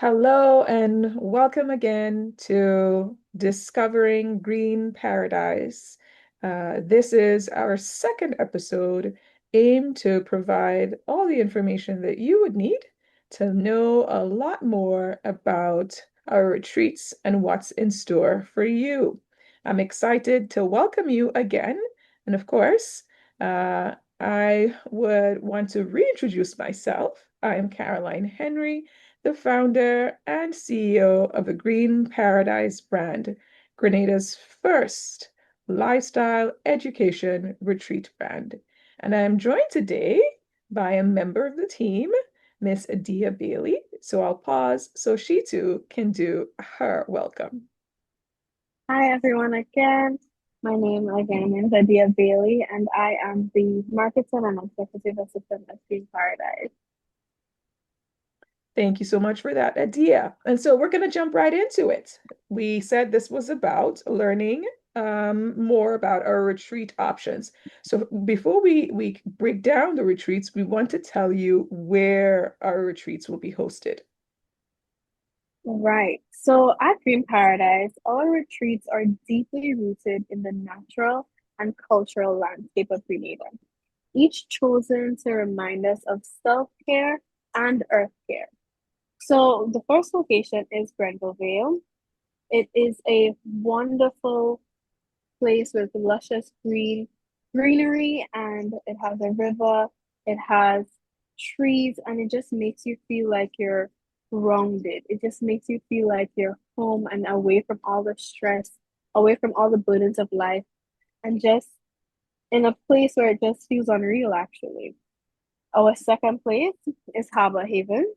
Hello and welcome again to Discovering Green Paradise. This is our second episode aimed to provide all the information that you would need to know a lot more about our retreats and what's in store for you. I'm excited to welcome you again. And of course, I would want to reintroduce myself. I am Caroline Henry, the founder and CEO of the Green Paradise brand, Grenada's first lifestyle education retreat brand. And I am joined today by a member of the team, Miss Adia Bailey. So I'll pause so she too can do her welcome. Hi everyone again. My name again is Adia Bailey and I am the marketing and executive assistant at Green Paradise. Thank you so much for that, Adia. And so we're going to jump right into it. We said this was about learning more about our retreat options. So before we break down the retreats, we want to tell you where our retreats will be hosted. Right. So at Green Paradise, our retreats are deeply rooted in the natural and cultural landscape of Grenada, each chosen to remind us of self-care and earth care. So the first location is Grenville Vale. It is a wonderful place with luscious greenery, and it has a river, it has trees, and it just makes you feel like you're grounded. It just makes you feel like you're home and away from all the stress, away from all the burdens of life, and just in a place where it just feels unreal, actually. Our second place is Harbor Haven,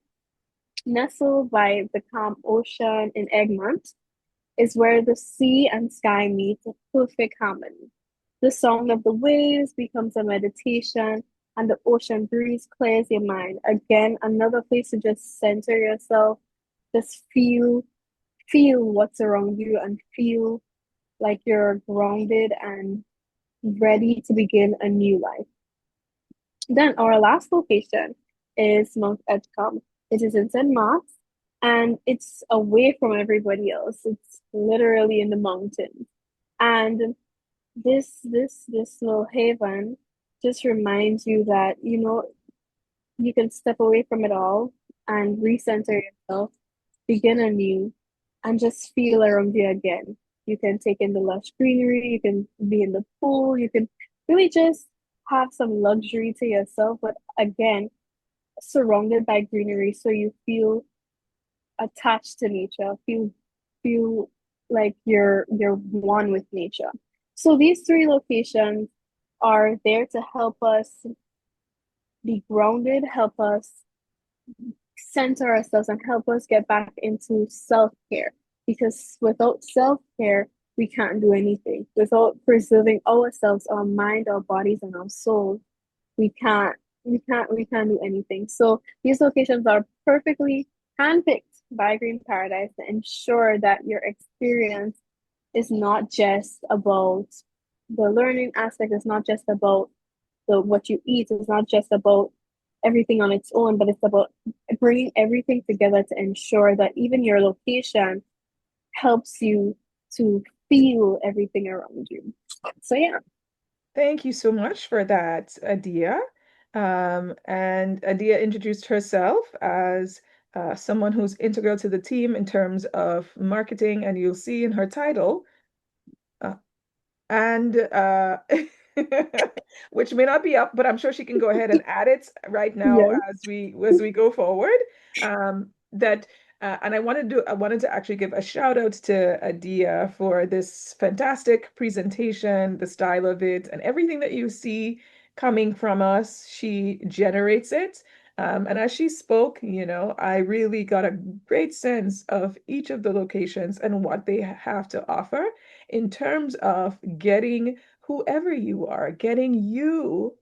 nestled by the calm ocean in Egmont is where the sea and sky meet in perfect harmony. The sound of the waves becomes a meditation, and the ocean breeze clears your mind. Again, another place to just center yourself, just feel what's around you and feel like you're grounded and ready to begin a new life. Then our last location is Mount Edgecombe. It is in St. Mark's and it's away from everybody else. It's literally in the mountains. And this little haven just reminds you that, you can step away from it all and recenter yourself, begin anew, and just feel around you again. You can take in the lush greenery, you can be in the pool, you can really just have some luxury to yourself, but again, surrounded by greenery, so you feel attached to nature, feel like you're one with nature. So these three locations are there to help us be grounded, help us center ourselves, and help us get back into self-care. Because without self-care, we can't do anything. Without preserving ourselves, our mind, our bodies, and our soul, we can't do anything. So these locations are perfectly handpicked by Green Paradise to ensure that your experience is not just about the learning aspect, it's not just about the what you eat, it's not just about everything on its own, but it's about bringing everything together to ensure that even your location helps you to feel everything around you. So yeah. Thank you so much for that, Adia. And Adia introduced herself as someone who's integral to the team in terms of marketing, and you'll see in her title, uh, and which may not be up, but I'm sure she can go ahead and add it right now Yes. as we go forward. That and I wanted to actually give a shout out to Adia for this fantastic presentation, the style of it, and everything that you see coming from us. She generates it. And as she spoke, I really got a great sense of each of the locations and what they have to offer in terms of getting whoever you are, getting you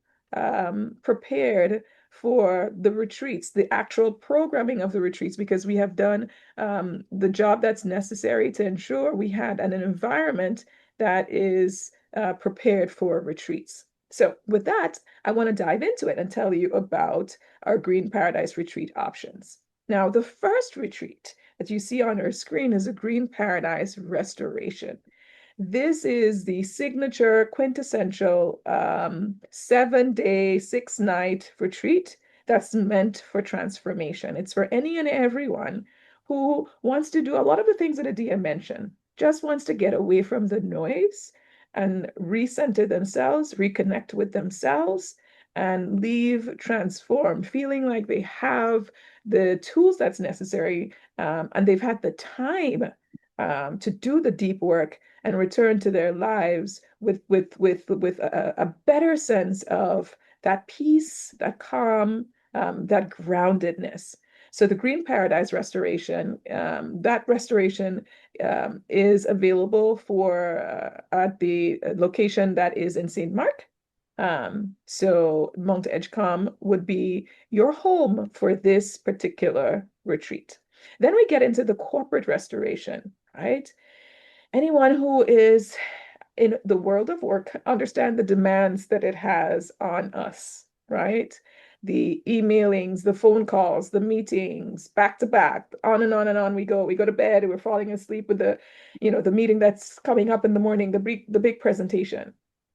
prepared for the retreats, the actual programming of the retreats, because we have done the job that's necessary to ensure we had an environment that is prepared for retreats. So, with that, I want to dive into it and tell you about our Green Paradise retreat options. Now, the first retreat that you see on our screen is a Green Paradise Restoration. This is the signature quintessential 7 day, 6 night retreat that's meant for transformation. It's for any and everyone who wants to do a lot of the things that Adia mentioned, just wants to get away from the noise and recenter themselves, reconnect with themselves, and leave transformed, feeling like they have the tools that's necessary and they've had the time to do the deep work and return to their lives with a better sense of that peace, that calm, that groundedness. So the Green Paradise Restoration, that restoration is available for at the location that is in St. Mark. So Mount Edgecombe would be your home for this particular retreat. Then we get into the corporate restoration, right? Anyone who is in the world of work understand the demands that it has on us, right? The emailings, the phone calls, the meetings, back to back, on and on and on we go. We go to bed, we're falling asleep with the meeting that's coming up in the morning, the big presentation.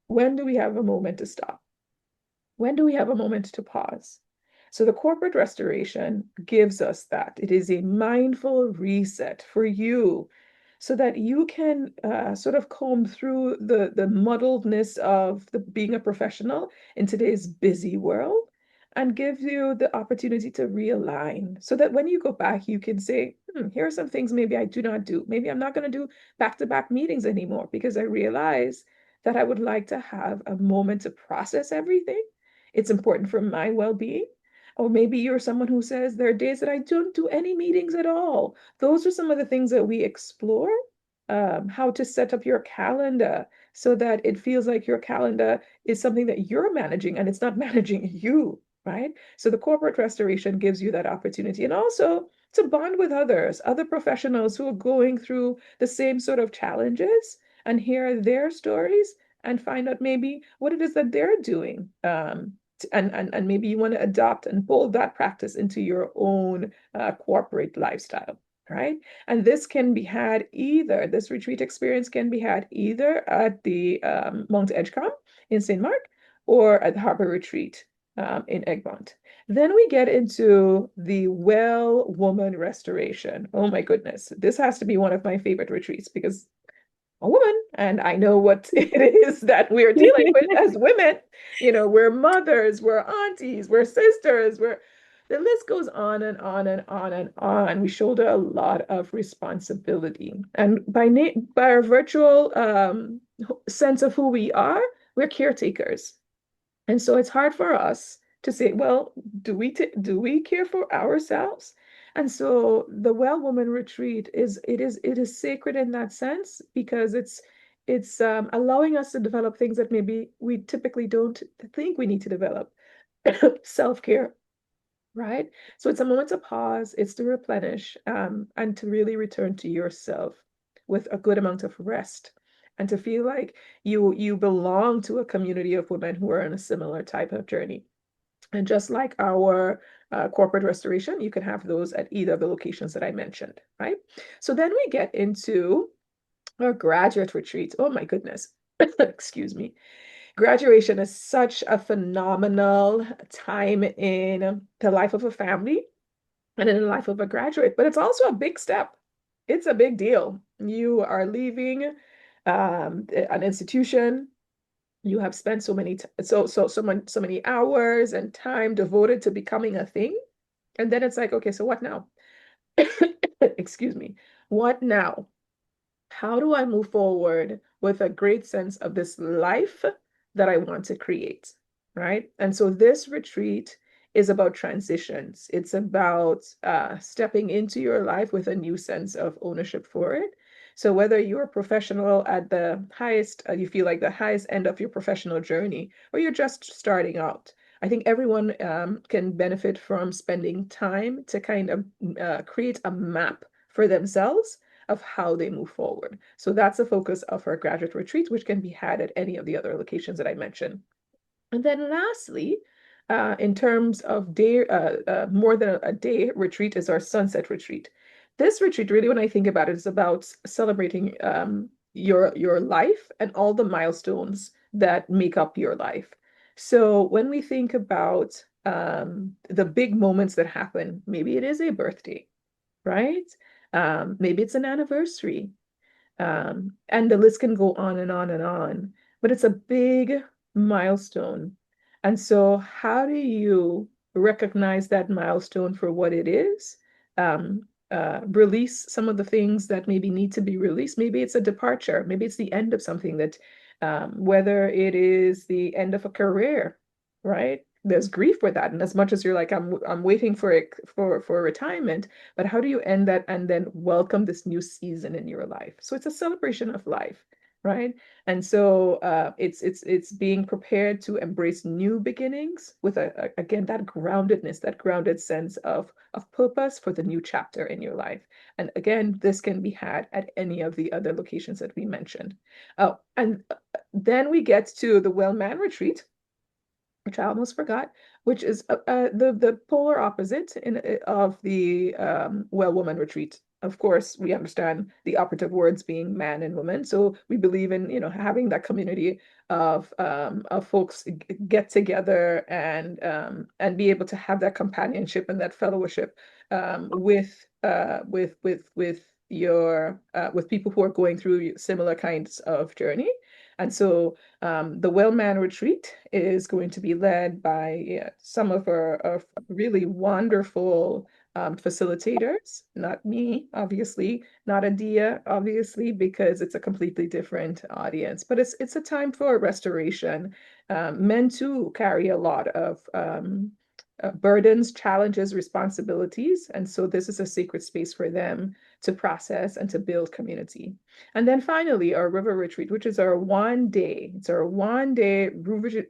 When do we have a moment to stop? When do we have a moment to pause? So the corporate restoration gives us that. It is a mindful reset for you so that you can sort of comb through the muddledness of being a professional in today's busy world and give you the opportunity to realign so that when you go back, you can say, here are some things maybe I do not do. Maybe I'm not going to do back-to-back meetings anymore because I realize that I would like to have a moment to process everything. It's important for my well-being. Or maybe you're someone who says there are days that I don't do any meetings at all. Those are some of the things that we explore. How to set up your calendar so that it feels like your calendar is something that you're managing and it's not managing you, right? So the corporate restoration gives you that opportunity. And also to bond with others, other professionals who are going through the same sort of challenges and hear their stories and find out maybe what it is that they're doing. And maybe you want to adopt and pull that practice into your own corporate lifestyle, right? And this retreat experience can be had either at the Mount Edgecombe in St. Mark or at the Harbor Retreat in Egmont. Then we get into the Well Woman Restoration. Oh my goodness, this has to be one of my favorite retreats because a woman and I know what it is that we're dealing with as women. We're mothers, we're aunties, we're sisters, the list goes on and on and on and on. We shoulder a lot of responsibility. And by our virtual sense of who we are, we're caretakers. And so it's hard for us to say, well, do we care for ourselves? And so the Well Woman Retreat it is sacred in that sense because it's allowing us to develop things that maybe we typically don't think we need to develop. Self-care, right? So it's a moment to pause, it's to replenish, and to really return to yourself with a good amount of rest and to feel like you belong to a community of women who are in a similar type of journey. And just like our corporate restoration, you can have those at either of the locations that I mentioned, right? So then we get into our graduate retreat. Oh my goodness. Excuse me. Graduation is such a phenomenal time in the life of a family and in the life of a graduate, but it's also a big step. It's a big deal. You are leaving an institution. You have spent so many hours and time devoted to becoming a thing, and then it's like, okay, so what now? Excuse me. What now? How do I move forward with a great sense of this life that I want to create? Right. And so this retreat is about transitions. It's about stepping into your life with a new sense of ownership for it. So whether you're a professional at the highest, you feel like the highest end of your professional journey, or you're just starting out, I think everyone can benefit from spending time to kind of create a map for themselves of how they move forward. So that's the focus of our graduate retreat, which can be had at any of the other locations that I mentioned. And then lastly, In terms of day, more than a day retreat is our sunset retreat. This retreat, really, when I think about it, is about celebrating your life and all the milestones that make up your life. So when we think about the big moments that happen, maybe it is a birthday, right? Maybe it's an anniversary. And the list can go on and on and on, but it's a big milestone. And so, how do you recognize that milestone for what it is? Release some of the things that maybe need to be released. Maybe it's a departure. Maybe it's the end of something that, whether it is the end of a career, right? There's grief with that. And as much as you're like, I'm waiting for it for retirement, but how do you end that and then welcome this new season in your life? So it's a celebration of life, right? And so it's being prepared to embrace new beginnings with again that groundedness, that grounded sense of purpose for the new chapter in your life. And again, this can be had at any of the other locations that we mentioned. Oh, and then we get to the Well Man Retreat, which I almost forgot, which is the polar opposite of the well woman retreat. Of course, we understand the operative words being man and woman, so we believe in having that community of folks get together and be able to have that companionship and that fellowship with your with people who are going through similar kinds of journey. And so the Wellman Retreat is going to be led by some of our really wonderful facilitators, not me, obviously, not Adia, obviously, because it's a completely different audience. But it's a time for restoration. Men too carry a lot of burdens, challenges, responsibilities, and so this is a sacred space for them to process and to build community. And then finally, our river retreat, which is our 1 day, it's our 1 day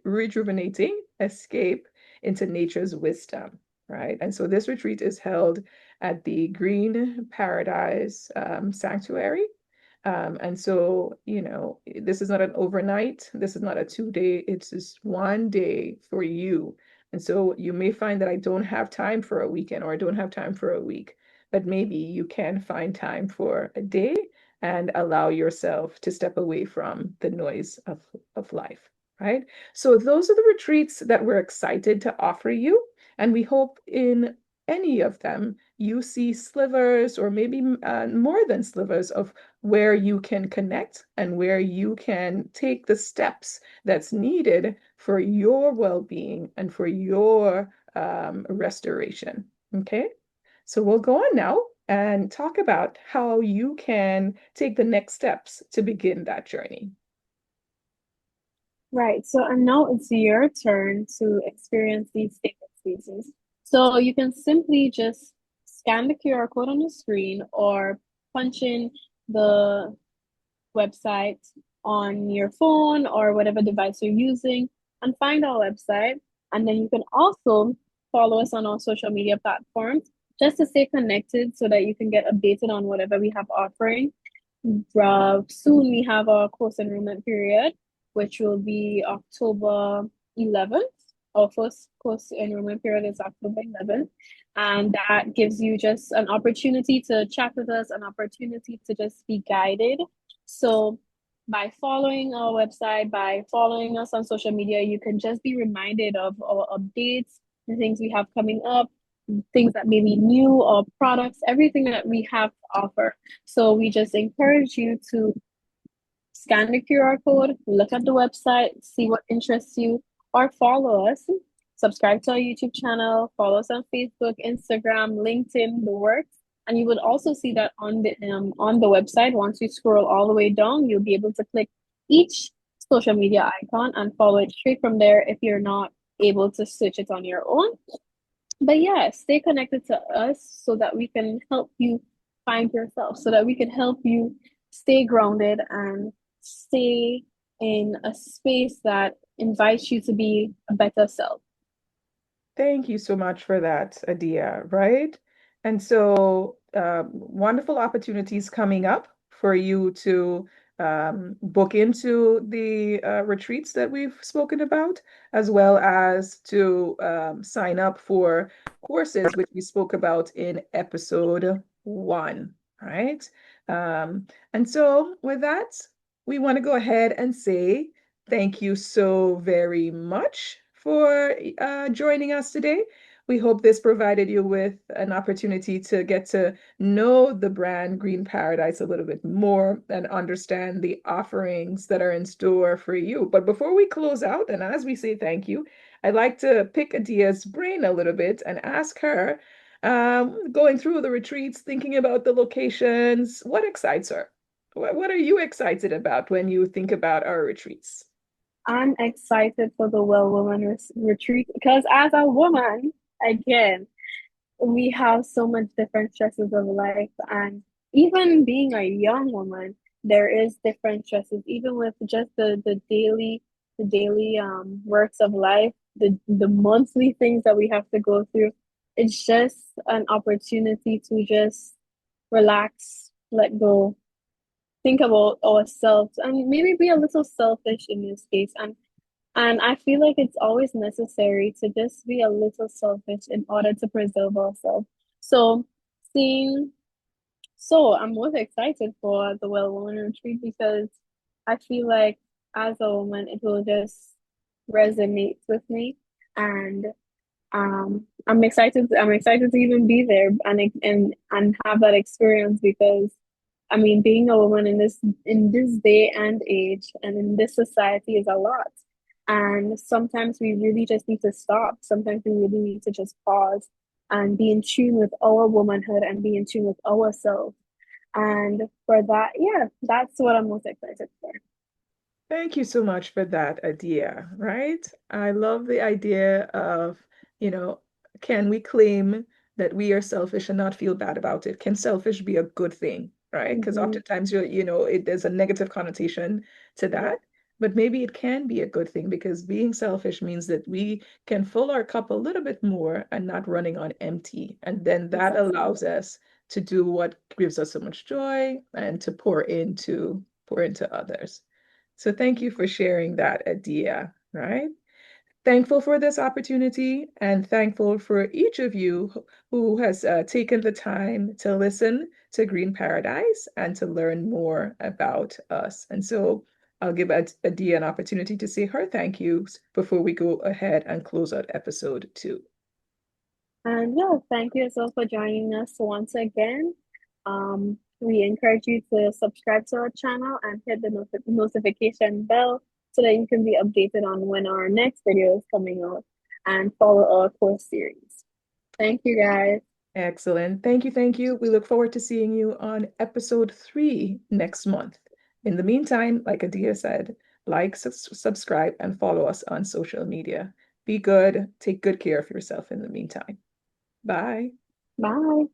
rejuvenating escape into nature's wisdom, right? And so this retreat is held at the Green Paradise Sanctuary. And so, this is not an overnight, this is not a 2 day, it's just 1 day for you. And so you may find that I don't have time for a weekend or I don't have time for a week, but maybe you can find time for a day and allow yourself to step away from the noise of life, right? So those are the retreats that we're excited to offer you. And we hope in any of them you see slivers or maybe more than slivers of where you can connect and where you can take the steps that's needed for your well-being and for your restoration. Okay, so we'll go on now and talk about how you can take the next steps to begin that journey. Right. So, and now it's your turn to experience these sacred spaces. So you can simply just scan the QR code on the screen or punch in the website on your phone or whatever device you're using and find our website. And then you can also follow us on our social media platforms just to stay connected so that you can get updated on whatever we have offering. Soon we have our course enrollment period, which will be October 11th. Our first course enrollment period is October 11th. And that gives you just an opportunity to chat with us, an opportunity to just be guided. So by following our website, by following us on social media, you can just be reminded of our updates, the things we have coming up, things that may be new or products, everything that we have to offer. So we just encourage you to scan the QR code, look at the website, see what interests you, or follow us. Subscribe to our YouTube channel, follow us on Facebook, Instagram, LinkedIn, the works. And you would also see that on the website. Once you scroll all the way down, you'll be able to click each social media icon and follow it straight from there if you're not able to search it on your own. But yeah, stay connected to us so that we can help you find yourself, so that we can help you stay grounded and stay in a space that invites you to be a better self. Thank you so much for that, Adia, right? And so wonderful opportunities coming up for you to book into the retreats that we've spoken about, as well as to sign up for courses, which we spoke about in episode 1. All right. And so, with that, we want to go ahead and say thank you so very much for joining us today. We hope this provided you with an opportunity to get to know the brand Green Paradise a little bit more and understand the offerings that are in store for you. But before we close out, and as we say thank you, I'd like to pick Adia's brain a little bit and ask her, going through the retreats, thinking about the locations, what excites her? What are you excited about when you think about our retreats? I'm excited for the Well Woman Retreat because as a woman, again, we have so much different stresses of life, and even being a young woman, there is different stresses, even with just the daily works of life, the monthly things that we have to go through. It's just an opportunity to just relax, let go, think about ourselves, and maybe be a little selfish in this case. And I feel like it's always necessary to just be a little selfish in order to preserve ourselves. So, seeing, I'm most excited for the Well Woman Retreat because I feel like as a woman, it will just resonate with me. And I'm excited to even be there and have that experience because I mean, being a woman in this day and age and in this society is a lot. And sometimes we really just need to stop. Sometimes we really need to just pause and be in tune with our womanhood and be in tune with ourselves. And for that, yeah, that's what I'm most excited for. Thank you so much for that idea, right? I love the idea of, you know, can we claim that we are selfish and not feel bad about it? Can selfish be a good thing, right? Because Hmm. oftentimes there's a negative connotation to Yeah, that, but maybe it can be a good thing because being selfish means that we can fill our cup a little bit more and not running on empty. And then that exactly. allows us to do what gives us so much joy and to pour into others. So thank you for sharing that idea, right? Thankful for this opportunity and thankful for each of you who has taken the time to listen to Green Paradise and to learn more about us. And so I'll give Adia an opportunity to say her thank yous before we go ahead and close out episode 2. And yeah, thank you as well for joining us once again. We encourage you to subscribe to our channel and hit the notification bell so that you can be updated on when our next video is coming out and follow our course series. Thank you guys. Excellent. Thank you. Thank you. We look forward to seeing you on episode 3 next month. In the meantime, like Adia said, like, subscribe, and follow us on social media. Be good. Take good care of yourself in the meantime. Bye. Bye.